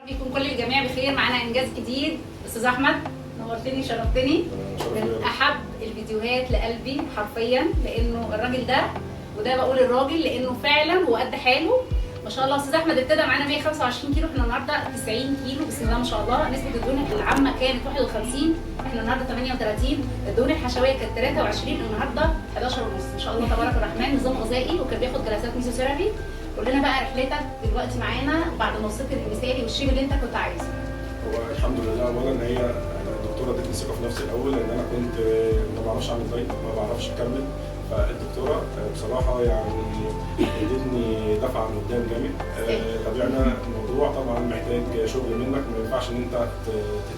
بيكون كل الجميع بخير. معانا انجاز جديد. استاذ احمد نورتني شرفتني. من احب الفيديوهات لقلبي حرفيا، لانه الراجل ده، وده بقول الراجل لانه فعلا هو قد حاله ما شاء الله. استاذ احمد ابتدى معانا 125 كيلو، احنا النهارده 90 كيلو بسم الله ما شاء الله. نسبه الدهون العامه كانت 51، احنا النهارده 38. الدهون الحشويه كانت 23، النهارده 11 ونص ما شاء الله تبارك الرحمن. نظام غذائي وكان بياخد جلسات ميزوثيرابي. قول لنا بقى رحلتك دلوقتي معانا بعد ما وصلت للمثالي والشيب اللي انت كنت عايزه. هو الحمد لله اولا هي الدكتوره ادتني ثقه في نفسي الاول، لان انا كنت ما بعرفش اعمل دايت، ما بعرفش اكمل. فالدكتوره بصراحه يعني ادتني دفعه من قدام جامد. تابعنا الموضوع، طبعا محتاج شغل منك، ما ينفعش ان انت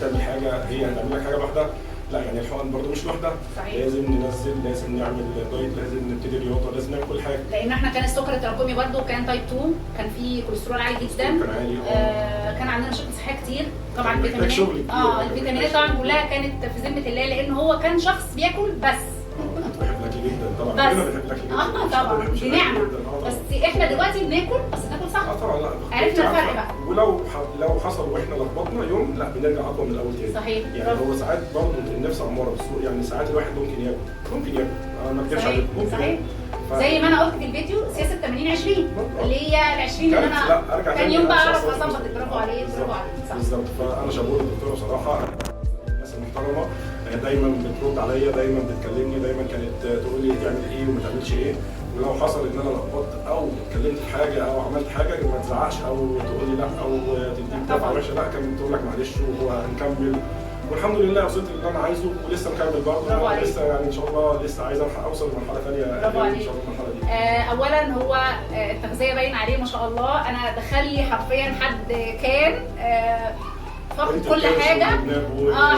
تعمل حاجه هي هتعمل لك حاجه لوحدها، لا يعني الحقن برضه مش لوحدها. لازم ننزل، لازم نعمل دايت، لازم نبتدي رياضه، لازم نعمل كل حاجه. لان احنا كان السكر التراكمي برضه كان تايب 2، كان فيه كوليسترول عالي جدا، كان عالي. كان عندنا مشاكل صحيه كتير طبعا. الفيتامينات الفيتامينات طبعا كلها كانت في ذمه الله، لان هو كان شخص بياكل بس. كنت بحب الاكل جدا طبعا، كلنا بنحب الاكل جدا. طبعا دي نعمه، بس احنا دلوقتي بناكل بس ناكل صح. طبعا. لا عرفنا الفرق بقى. ولو حصل واحنا لخبطنا يوم، لا بنرجع اقوى من الاول تاني. صحيح. يعني هو ساعات برضه النفس اماره بالسوء، يعني ساعات الواحد ممكن ياكل انا ما اكذبش عليك، ممكن. صحيح. زي ما انا قلت في الفيديو سياسه 80/20 اللي هي ال 20 اللي انا كان يوم بقى اعرف اظبط. برافو عليك، برافو عليك. بالظبط. فانا شابوه للدكتوره بصراحه، الناس المحترمه دايما بترد عليا، دايما بتكلمني، دايما كانت تقول لي تعمل ايه وما تعملش ايه. ولو حصل ان انا لخبطت او اتكلمت في حاجه او عملت حاجه ما تزعقش او تقول لي لا او تديك دفعه وحشه، لا كانت تقول لك معلش وهنكمل. والحمد لله وصلت اللي انا عايزه ولسه مكمل برضه. لسه يعني ان شاء الله لسه عايز اوصل لمرحله ثانيه ان شاء الله. المرحله دي اولا هو التغذيه باين عليه ما شاء الله. انا دخل لي حرفيا حد كان فقد كل حاجه،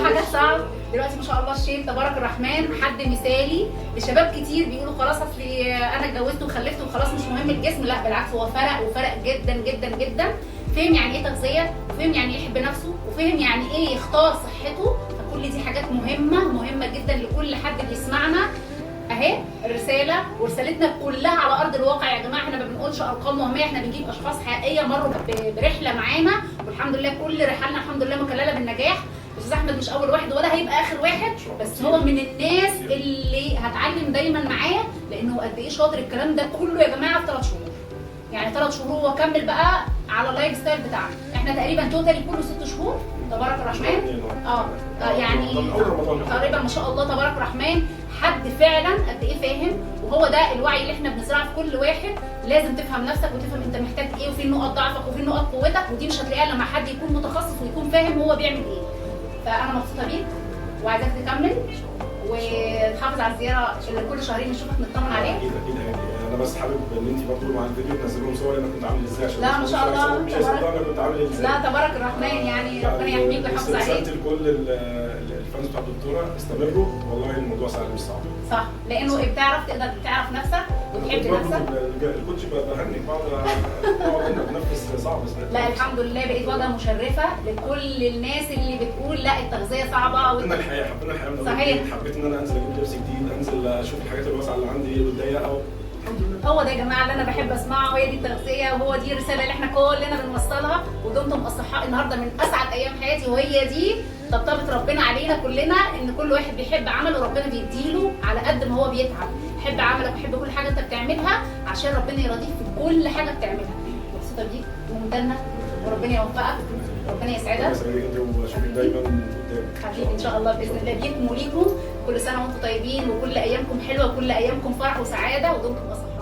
حاجه صعب. دلوقتي ما شاء الله الشيب تبارك الرحمن حد مثالي لشباب كتير بيقولوا خلاص اصل انا اتجوزت وخلفت وخلاص مش مهم الجسم. لا بالعكس، هو فرق وفرق جدا جدا جدا. فهم يعني ايه تغذيه، وفهم يعني ايه يحب نفسه، وفهم يعني ايه يختار صحته. فكل دي حاجات مهمه جدا لكل حد بيسمعنا. اهي الرساله ورسالتنا كلها على ارض الواقع يا جماعه. احنا ما بنقولش ارقام وهميه، احنا بنجيب اشخاص حقيقيه مروا برحله معانا، والحمد لله كل رحلنا الحمد لله مكلله بالنجاح. استاذ احمد مش اول واحد ولا هيبقى اخر واحد، بس هو من الناس اللي هتعلم دايما معايا، لانه قد ايه شاطر. الكلام ده كله يا جماعه في 3 شهور، يعني 3 شهور هو كمل بقى على اللايف ستايل بتاعنا. احنا تقريبا توتالي كله 6 شهور تبارك الرحمن. يعني تقريبا ما شاء الله تبارك الرحمن. حد فعلا قد ايه فاهم، وهو ده الوعي اللي احنا بنزرعه في كل واحد. لازم تفهم نفسك وتفهم انت محتاج ايه، وفين نقط ضعفك وفين نقط قوتك، ودي مش هتلاقيها لما حد يكون متخصص ويكون فاهم هو بيعمل ايه. فانا مبسوطه بيك وعايزاك تكمل وتحافظ على الزياره اللي كل شهرين نشوفك نطمن عليك. اكيد انا بس حابب ان انت برضه مع الفيديو تنزلي لهم صور انا كنت عامل ازاي، عشان لا ما شاء الله مش هيصدقوا انا كنت عامل ازاي. لا تبارك الرحمن، يعني ربنا يحميك ويحافظ عليك. رسالتي لكل الفانز بتاع الدكتوره استمروا، والله الموضوع سهل مش صعب. صح، لانه بتعرف تقدر تعرف نفسك وتحب نفسك. الكوتش بهنك بعض بنفس صعب. لا الحمد لله بقيت واجهه مشرفه لكل الناس اللي بتقول لا التغذيه صعبه. حبينا الحياه من صحيح. حبيت ان انا انزل اجيب لبس جديد، انزل اشوف الحاجات الواسعه اللي عندي والضيقه. هو ده يا جماعه اللي انا بحب اسمعه، وهي دي التغذيه، وهو دي الرساله اللي احنا كلنا بنوصلها. ودمتم اصحاء النهارده من اسعد ايام حياتي، وهي دي طبطبه ربنا علينا كلنا، ان كل واحد بيحب عمله وربنا بيديله على قد ما هو بيتعب. حب عملك وحب كل حاجه انت بتعملها عشان ربنا يرضيك في كل حاجه بتعملها. مبسوطه بيك وممتنه، وربنا يوفقك، ربنا يسعدك. ربنا يسعدك انت واشوفك دايما قدام حبيبي ان شاء الله باذن الله. بيكم وليكم كل سنه وانتم طيبين، وكل ايامكم حلوه وكل ايامكم فرح وسعاده، ودمتم اصحاب.